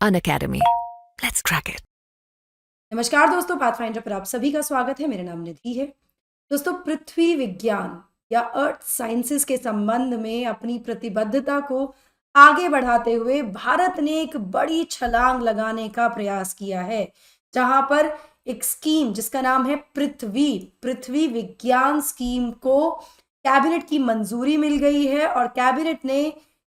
Unacademy. Let's crack it. नमस्कार दोस्तों, pathfinder पर आप सभी का स्वागत है। मेरा नाम निधि है। दोस्तों, पृथ्वी विज्ञान या अर्थ साइंसेस के संबंध में अपनी प्रतिबद्धता को आगे बढ़ाते हुए भारत ने एक बड़ी छलांग लगाने का प्रयास किया है, जहां पर एक स्कीम जिसका नाम है पृथ्वी विज्ञान स्कीम को कैबिनेट की मंजूरी मिल गई है और कैबिनेट ने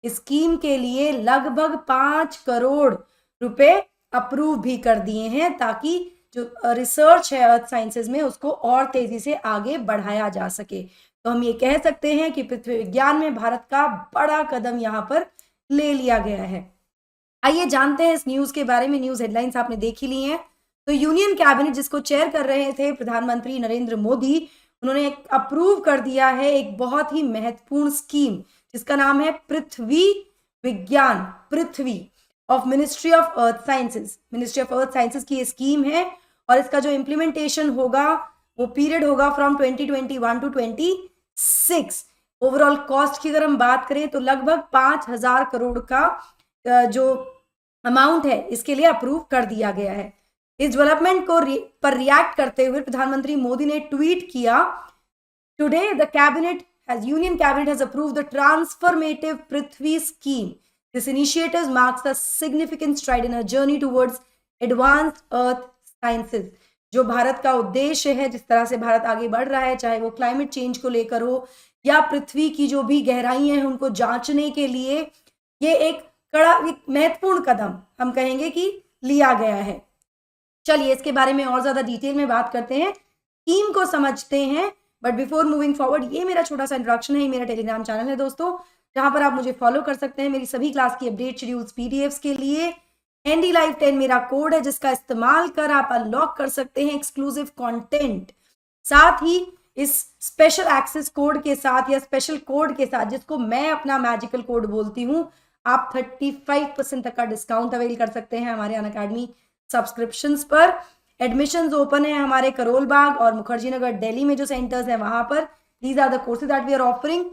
इस स्कीम के लिए लगभग 5 करोड़ रुपए अप्रूव भी कर दिए हैं, ताकि जो रिसर्च है अर्थ साइंसेज में उसको और तेजी से आगे बढ़ाया जा सके। तो हम ये कह सकते हैं कि पृथ्वी विज्ञान में भारत का बड़ा कदम यहाँ पर ले लिया गया है। आइए जानते हैं इस न्यूज के बारे में। न्यूज हेडलाइंस आपने देख ही ली हैं। तो यूनियन कैबिनेट जिसको चेयर कर रहे थे प्रधानमंत्री नरेंद्र मोदी, उन्होंने अप्रूव कर दिया है एक बहुत ही महत्वपूर्ण स्कीम जिसका नाम है Prithvi Vigyan, Prithvi of Ministry of Earth Sciences की ये स्कीम है। और इसका जो इम्प्लीमेंटेशन होगा वो पीरियड होगा फ्रॉम 2021 टू 26। ओवरऑल कॉस्ट की अगर हम बात करें तो लगभग 5,000 करोड़ का जो अमाउंट है इसके लिए अप्रूव कर दिया गया है। इस डेवलपमेंट को पर रिएक्ट करते हुए प्रधानमंत्री मोदी ने ट्वीट किया, today the union cabinet has approved the transformative Prithvi scheme. This initiative marks a significant stride in a journey towards advanced earth sciences. जो भारत का उद्देश्य है, जिस तरह से भारत आगे बढ़ रहा है, चाहे वो क्लाइमेट चेंज को लेकर हो या पृथ्वी की जो भी गहराइयां हैं उनको जांचने के लिए, ये एक महत्वपूर्ण कदम हम कहेंगे कि लिया गया है। चलिए इसके बारे में और ज्यादा डिटेल में बात करते हैं, स्कीम को समझते हैं। बट बिफोर मूविंग फॉरवर्ड, ये मेरा छोटा सा इंट्रोडक्शन है, ये मेरा टेलीग्राम चैनल है दोस्तों, जहां पर आप मुझे फॉलो कर सकते हैं मेरी सभी क्लास की अपडेट शेड्यूल्स पीडीएफ्स के लिए। एनडी लाइव 10 मेरा कोड है जिसका इस्तेमाल कर आप अनलॉक कर सकते हैं एक्सक्लूसिव कंटेंट। साथ ही इस स्पेशल एक्सेस कोड के साथ या स्पेशल कोड के साथ, जिसको मैं अपना मैजिकल कोड बोलती हूँ, आप 35% तक का डिस्काउंट अवेल कर सकते हैं हमारे अनअकैडमी सब्सक्रिप्शंस पर। एडमिशंस ओपन है हमारे करोल बाग और मुखर्जी नगर दिल्ली में जो सेंटर्स हैं वहां पर। These are the courses that we are offering.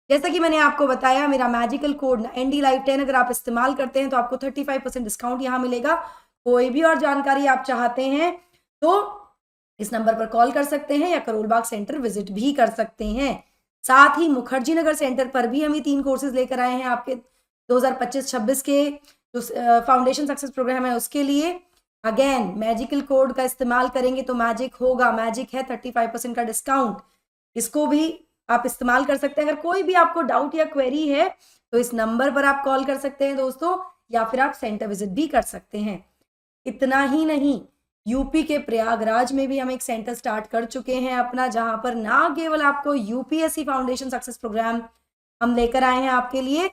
जैसा कि मैंने आपको बताया, मेरा मैजिकल कोड एनडी लाइव 10 अगर आप इस्तेमाल करते हैं तो आपको 35% डिस्काउंट यहाँ मिलेगा। कोई भी और जानकारी आप चाहते हैं तो इस नंबर पर कॉल कर सकते हैं या करोल बाग सेंटर विजिट भी कर सकते हैं। साथ ही मुखर्जी नगर सेंटर पर भी हम ये 3 कोर्सेज लेकर आए हैं आपके 2025-26 के जो फाउंडेशन सक्सेस प्रोग्राम है उसके लिए। अगेन मैजिकल कोड का इस्तेमाल करेंगे तो मैजिक होगा, मैजिक है 35% का डिस्काउंट, इसको भी आप इस्तेमाल कर सकते हैं। अगर कोई भी आपको डाउट या क्वेरी है तो इस नंबर पर आप कॉल कर सकते हैं दोस्तों, या फिर आप सेंटर विजिट भी कर सकते हैं। इतना ही नहीं, यूपी के प्रयागराज में भी हम एक सेंटर स्टार्ट कर चुके हैं अपना, जहां पर ना केवल आपको यूपीएससी फाउंडेशन सक्सेस प्रोग्राम हम लेकर आए हैं आपके लिए,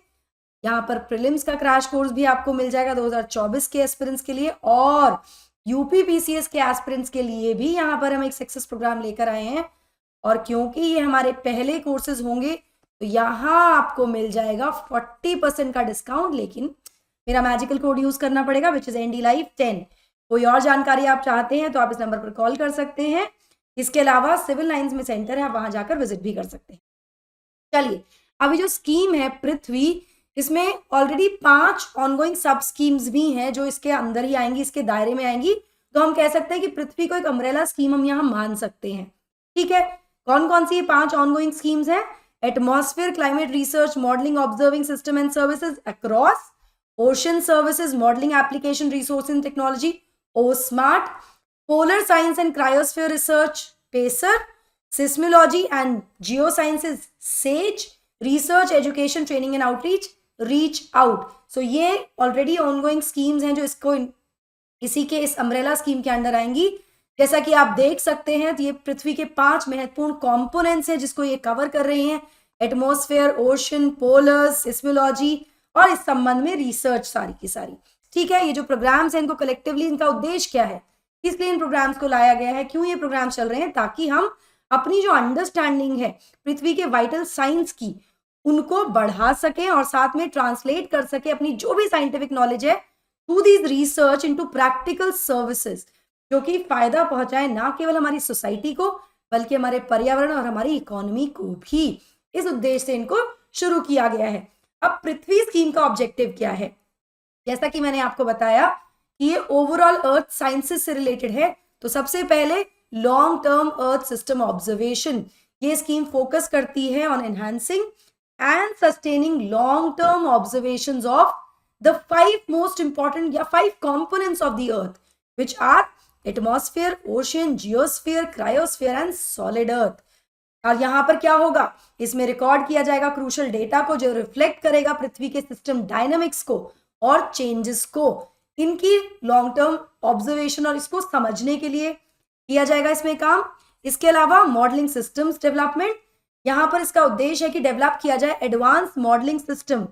यहाँ पर प्रीलिम्स का क्रैश कोर्स भी आपको मिल जाएगा 2024 के एस्पिरेंट्स के लिए, और यूपी पीसीएस के एस्पिरेंट्स के लिए भी यहाँ पर हम एक सक्सेस प्रोग्राम लेकर आए हैं। और क्योंकि ये हमारे पहले कोर्सेज होंगे तो यहाँ आपको मिल जाएगा 40% का डिस्काउंट, लेकिन मेरा मैजिकल कोड यूज करना पड़ेगा विच इज एनडी लाइव 10। कोई और जानकारी आप चाहते हैं तो आप इस नंबर पर कॉल कर सकते हैं। इसके अलावा सिविल लाइंस में सेंटर है, आप वहां जाकर विजिट भी कर सकते हैं। चलिए, अभी जो स्कीम है पृथ्वी, इसमें ऑलरेडी 5 ऑनगोइंग सब स्कीम्स भी हैं जो इसके अंदर ही आएंगी, इसके दायरे में आएंगी। तो हम कह सकते हैं कि पृथ्वी को एक अम्ब्रेला स्कीम हम यहाँ मान सकते हैं। ठीक है, कौन कौन सी ये 5 ऑनगोइंग स्कीम्स हैं? Atmosphere climate research modelling observing system and services ACROSS, ocean services modelling application resource and technology O SMART, polar science and cryosphere research PACER, seismology and geo sciences SAGE, research education training and outreach reach out. So ये already ongoing schemes हैं जो इसी के इस umbrella scheme के under आएंगी। जैसा कि आप देख सकते हैं तो ये पृथ्वी के 5 महत्वपूर्ण कंपोनेंट्स हैं जिसको ये कवर कर रहे हैं, एटमॉस्फेयर, ओशन, पोलर्स, सिस्मोलॉजी और इस संबंध में रिसर्च सारी की सारी। ठीक है, ये जो प्रोग्राम्स हैं इनको कलेक्टिवली इनका उद्देश्य क्या है, इसलिए इन प्रोग्राम्स को लाया गया है, क्यों ये प्रोग्राम चल रहे हैं, ताकि हम अपनी जो अंडरस्टैंडिंग है पृथ्वी के वाइटल साइंस की उनको बढ़ा सकें और साथ में ट्रांसलेट कर सके अपनी जो भी साइंटिफिक नॉलेज है to these research into practical services, जो कि फायदा पहुंचाए ना केवल हमारी सोसाइटी को बल्कि हमारे पर्यावरण और हमारी इकोनॉमी को भी। इस उद्देश्य से इनको शुरू किया गया है। अब पृथ्वी स्कीम का ऑब्जेक्टिव क्या है? जैसा कि मैंने आपको बताया कि ये ओवरऑल अर्थ साइंसेस से रिलेटेड है, तो सबसे पहले long term earth system observation, ये स्कीम फोकस करती है on enhancing and sustaining long term observations of the 5 most important या 5 components of the earth which are atmosphere, ocean, geosphere, cryosphere and solid earth. और यहां पर क्या होगा, इसमें रिकॉर्ड किया जाएगा क्रूशल डेटा को जो रिफ्लेक्ट करेगा पृथ्वी के सिस्टम डायनामिक्स को और चेंजेस को, इनकी लॉन्ग टर्म ऑब्जर्वेशन और इसको समझने के लिए किया जाएगा इसमें काम। इसके अलावा मॉडलिंग सिस्टम्स डेवलपमेंट, यहां पर इसका उद्देश्य है कि डेवलप किया जाए एडवांस मॉडलिंग सिस्टम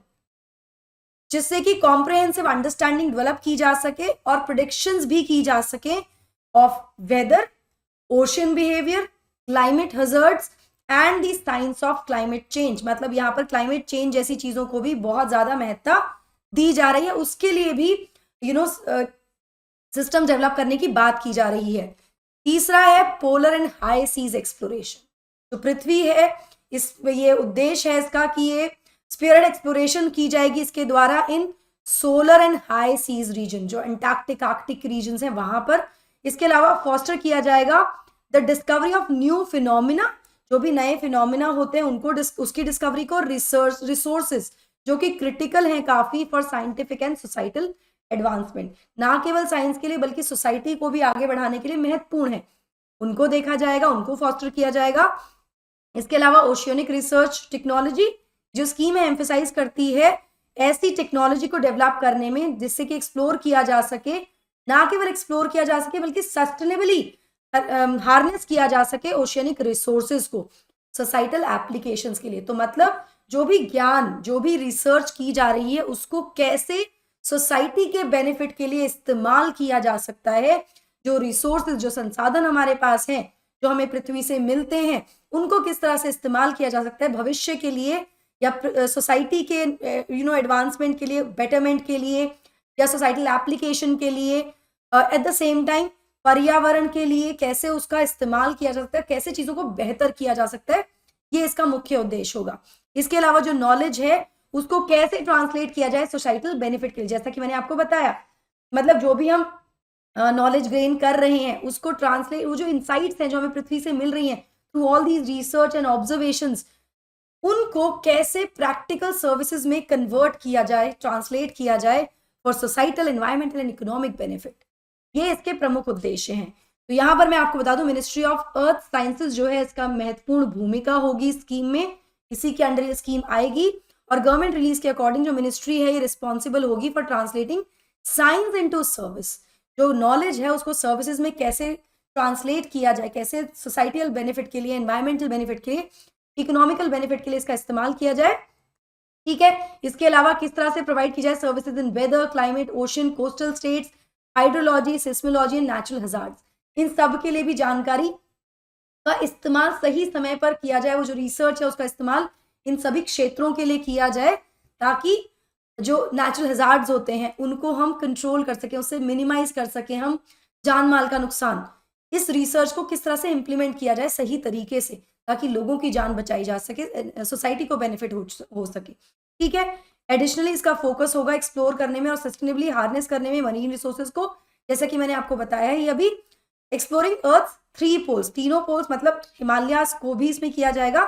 जिससे कि कॉम्प्रिहेंसिव अंडरस्टैंडिंग डेवलप की जा सके और प्रेडिक्शंस भी की जा सके of weather, ocean behaviour, climate hazards and the science of climate change. मतलब यहाँ पर क्लाइमेट चेंज जैसी चीजों को भी बहुत ज्यादा महत्ता दी जा रही है, उसके लिए भी सिस्टम डेवलप करने की बात की जा रही है। तीसरा है polar and high seas exploration. तो पृथ्वी है, इस ये उद्देश्य है इसका कि ये स्फीयरड एक्सप्लोरेशन की जाएगी इसके द्वारा in solar and high seas region, जो अंटार्कटिक आर्कटिक रीजन है वहां पर। इसके अलावा फॉस्टर किया जाएगा the discovery of new phenomena, जो भी नए फिनोमिना होते हैं उनको उसकी डिस्कवरी को, रिसोर्सेज जो कि क्रिटिकल हैं काफी for scientific and societal advancement, ना केवल साइंस के लिए बल्कि सोसाइटी को भी आगे बढ़ाने के लिए महत्वपूर्ण है, उनको देखा जाएगा, उनको फॉस्टर किया जाएगा। इसके अलावा ओशियनिक रिसर्च टेक्नोलॉजी, जो स्कीम है एम्फेसाइज करती है ऐसी टेक्नोलॉजी को डेवलप करने में जिससे कि एक्सप्लोर किया जा सके, ना केवल एक्सप्लोर किया जा सके बल्कि सस्टेनेबली हार्नेस किया जा सके ओशियनिक रिसोर्सेज को सोसाइटल एप्लीकेशंस के लिए। तो मतलब जो भी ज्ञान, जो भी रिसर्च की जा रही है उसको कैसे सोसाइटी के बेनिफिट के लिए इस्तेमाल किया जा सकता है, जो रिसोर्सेज, जो संसाधन हमारे पास हैं, जो हमें पृथ्वी से मिलते हैं, उनको किस तरह से इस्तेमाल किया जा सकता है भविष्य के लिए या सोसाइटी के एडवांसमेंट के लिए, बेटरमेंट के लिए या सोसाइटल एप्लीकेशन के लिए, एट द सेम टाइम पर्यावरण के लिए कैसे उसका इस्तेमाल किया जा सकता है, कैसे चीजों को बेहतर किया जा सकता है, ये इसका मुख्य उद्देश्य होगा। इसके अलावा जो नॉलेज है उसको कैसे ट्रांसलेट किया जाए सोसाइटल बेनिफिट के लिए, जैसा कि मैंने आपको बताया, मतलब जो भी हम नॉलेज गेन कर रहे हैं उसको ट्रांसलेट, वो जो इंसाइट्स हैं जो हमें पृथ्वी से मिल रही हैं through all these research and observations, उनको कैसे प्रैक्टिकल सर्विसेज में कन्वर्ट किया जाए, ट्रांसलेट किया जाए for societal, environmental and economic benefit, ये इसके प्रमुख उद्देश्य हैं। तो यहाँ पर मैं आपको बता दूं मिनिस्ट्री ऑफ अर्थ साइंसेज जो है इसका महत्वपूर्ण भूमिका होगी स्कीम में, इसी के अंडर ये स्कीम आएगी और गवर्नमेंट रिलीज के अकॉर्डिंग जो मिनिस्ट्री है ये रिस्पॉन्सिबल होगी for translating science into service, जो नॉलेज है उसको सर्विसेज में कैसे ट्रांसलेट किया जाए, कैसे सोसाइटल बेनिफिट के लिए, एनवायरमेंटल बेनिफिट के लिए, इकोनॉमिकल बेनिफिट के लिए इसका इस्तेमाल किया जाए। ठीक है, इसके अलावा किस तरह से प्रोवाइड की जाए services in weather, climate, ocean, coastal states, hydrology, seismology and natural hazards, इन सब के लिए भी जानकारी का इस्तेमाल सही समय पर किया जाए, वो जो रिसर्च है उसका इस्तेमाल इन सभी क्षेत्रों के लिए किया जाए ताकि जो नेचुरल हजार्ड्स होते हैं उनको हम कंट्रोल कर सकें, उससे मिनिमाइज कर सकें हम जान माल का नुकसान। इस रिसर्च को किस तरह से इम्प्लीमेंट किया जाए सही तरीके से ताकि लोगों की जान बचाई जा सके, सोसाइटी को बेनिफिट हो सके। ठीक है, एडिशनली इसका फोकस होगा एक्सप्लोर करने में और सस्टेनेबली हार्नेस करने में मरीन रिसोर्सेज को, जैसा कि मैंने आपको बताया है। ये अभी एक्सप्लोरिंग अर्थ 3 पोल्स, तीनों पोल्स मतलब हिमालयास को भी इसमें किया जाएगा,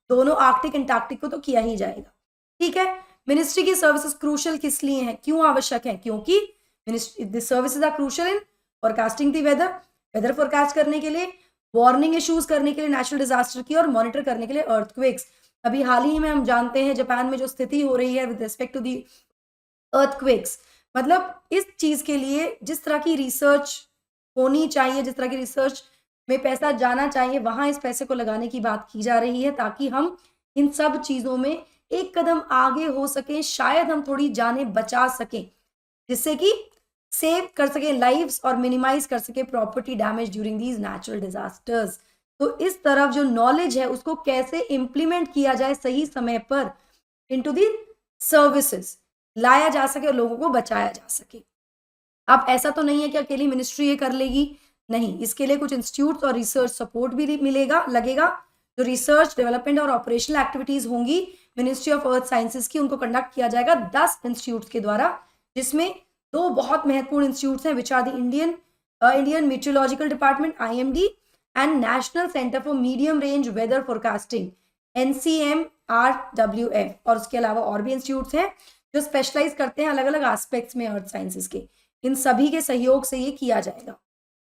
दोनों आर्कटिक एंटार्कटिक को तो किया ही जाएगा। ठीक है, मिनिस्ट्री की सर्विसेज क्रूशल किस लिए हैं, क्यों आवश्यक है, क्योंकि services are crucial in forecasting the weather, weather forecast करने के लिए, वार्निंग इश्यूज करने के लिए नेचुरल डिजास्टर की, और मॉनिटर करने के लिए अर्थक्वेक्स। अभी हाल ही में हम जानते हैं जापान में जो स्थिति हो रही है with respect to the earthquakes, मतलब इस चीज के लिए जिस तरह की रिसर्च होनी चाहिए, जिस तरह की रिसर्च में पैसा जाना चाहिए, वहां इस पैसे को लगाने की बात की जा रही है ताकि हम इन सब चीजों में एक कदम आगे हो सके, शायद हम थोड़ी जानें बचा सकें, जिससे कि सेव कर सके लाइव्स और मिनिमाइज कर सके property damage during these natural disasters. तो इस तरफ जो नॉलेज है उसको कैसे इंप्लीमेंट किया जाए सही समय पर इनटू दी सर्विसेज लाया जा सके और लोगों को बचाया जा सके। अब ऐसा तो नहीं है कि अकेली मिनिस्ट्री ये कर लेगी, नहीं, इसके लिए कुछ इंस्टीट्यूट्स और रिसर्च सपोर्ट भी लगेगा। जो रिसर्च, डेवलपमेंट और ऑपरेशनल एक्टिविटीज होंगी मिनिस्ट्री ऑफ अर्थ साइंसेज की, उनको कंडक्ट किया जाएगा 10 इंस्टीट्यूट्स के द्वारा, जिसमें 2 बहुत महत्वपूर्ण इंस्टीट्यूट्स हैं, which are the Indian meteorological department IMD and national centre for medium range weather forecasting NCMRWF, और उसके अलावा और भी इंस्टीट्यूट्स हैं जो स्पेशलाइज करते हैं अलग अलग एस्पेक्ट्स में अर्थ साइंसेज के। इन सभी के सहयोग से ये किया जाएगा।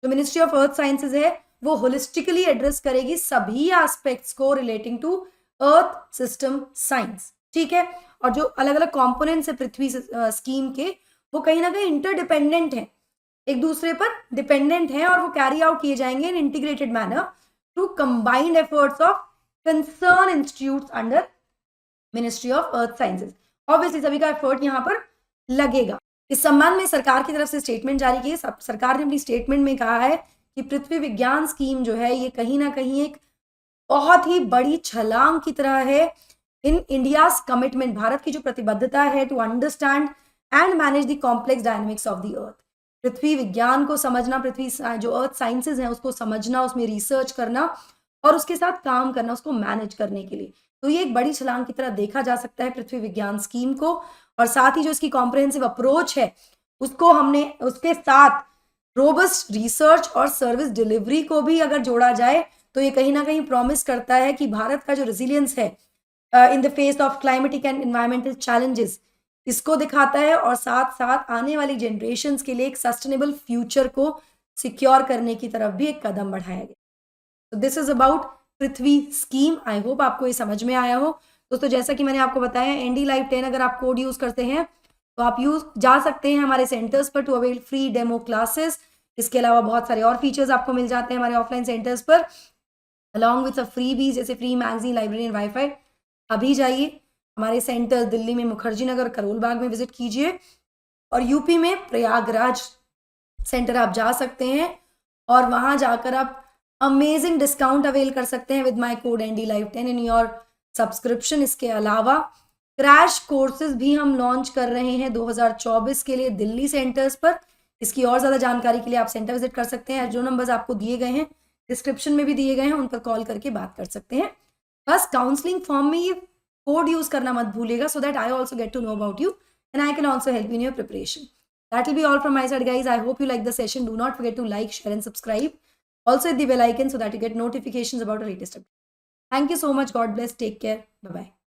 जो मिनिस्ट्री ऑफ अर्थ साइंसेज है वो होलिस्टिकली एड्रेस करेगी सभी एस्पेक्ट्स को relating to earth system science, ठीक है। और जो अलग अलग कॉम्पोनेंट्स है पृथ्वी स्कीम के, वो कहीं ना कहीं इंटरडिपेंडेंट हैं, एक दूसरे पर डिपेंडेंट हैं, और वो कैरी आउट किए जाएंगे in integrated manner through combined efforts of concern institutes under Ministry of Earth Sciences. Obviously सभी का एफर्ट यहाँ पर लगेगा। इस संबंध में सरकार की तरफ से स्टेटमेंट जारी की है। सरकार ने अपनी स्टेटमेंट में कहा है कि पृथ्वी विज्ञान स्कीम जो है ये कहीं ना कहीं एक बहुत ही बड़ी छलांग की तरह है इन इंडियाज कमिटमेंट, भारत की जो प्रतिबद्धता है to understand and manage the complex dynamics of the earth. पृथ्वी विज्ञान को समझना, पृथ्वी जो अर्थ साइंसेज हैं उसको समझना, उसमें रिसर्च करना और उसके साथ काम करना, उसको मैनेज करने के लिए, तो ये एक बड़ी छलांग की तरह देखा जा सकता है पृथ्वी विज्ञान स्कीम को। और साथ ही जो इसकी कॉम्प्रिहेंसिव अप्रोच है उसको हमने उसके साथ रोबस्ट रिसर्च और सर्विस डिलीवरी को भी अगर जोड़ा जाए तो ये कहीं ना कहीं प्रॉमिस करता है कि भारत का जो रेजिलियंस है in the face of climatic and environmental challenges, इसको दिखाता है, और साथ साथ आने वाली जनरेशन्स के लिए एक सस्टेनेबल फ्यूचर को सिक्योर करने की तरफ भी एक कदम बढ़ाया गया। तो this is about Prithvi scheme. I hope आपको ये समझ में आया हो। दोस्तों जैसा कि मैंने आपको बताया, ND Live 10 अगर आप कोड यूज करते हैं तो आप जा सकते हैं हमारे सेंटर्स पर to avail free demo classes. इसके अलावा बहुत सारे और फीचर्स आपको मिल जाते हैं हमारे ऑफलाइन सेंटर्स पर, अलॉन्ग विथ फ्री बीज जैसे free magazine, library and wifi. अभी जाइए हमारे सेंटर दिल्ली में मुखर्जी नगर, करोल बाग में विजिट कीजिए, और यूपी में प्रयागराज सेंटर आप जा सकते हैं और वहां जाकर आप अमेजिंग डिस्काउंट अवेल कर सकते हैं with my code ND Live 10 in your subscription. इसके अलावा क्रैश कोर्सेज भी हम लॉन्च कर रहे हैं 2024 के लिए दिल्ली सेंटर्स पर। इसकी और ज़्यादा जानकारी के लिए आप सेंटर विजिट कर सकते हैं। जो नंबर्स आपको दिए गए हैं डिस्क्रिप्शन में भी दिए गए हैं, उन पर कॉल करके बात कर सकते हैं। बस काउंसलिंग फॉर्म में ये कोड यूज करना मत भूलिएगा, so that I also get to know about you and I can also help you in your preparation. That will be all from my side, guys. I hope you like the session. Do not forget to like, share and subscribe. Also hit the bell icon so that you get notifications about our latest update. Thank you so much. God bless. Take care. Bye-bye.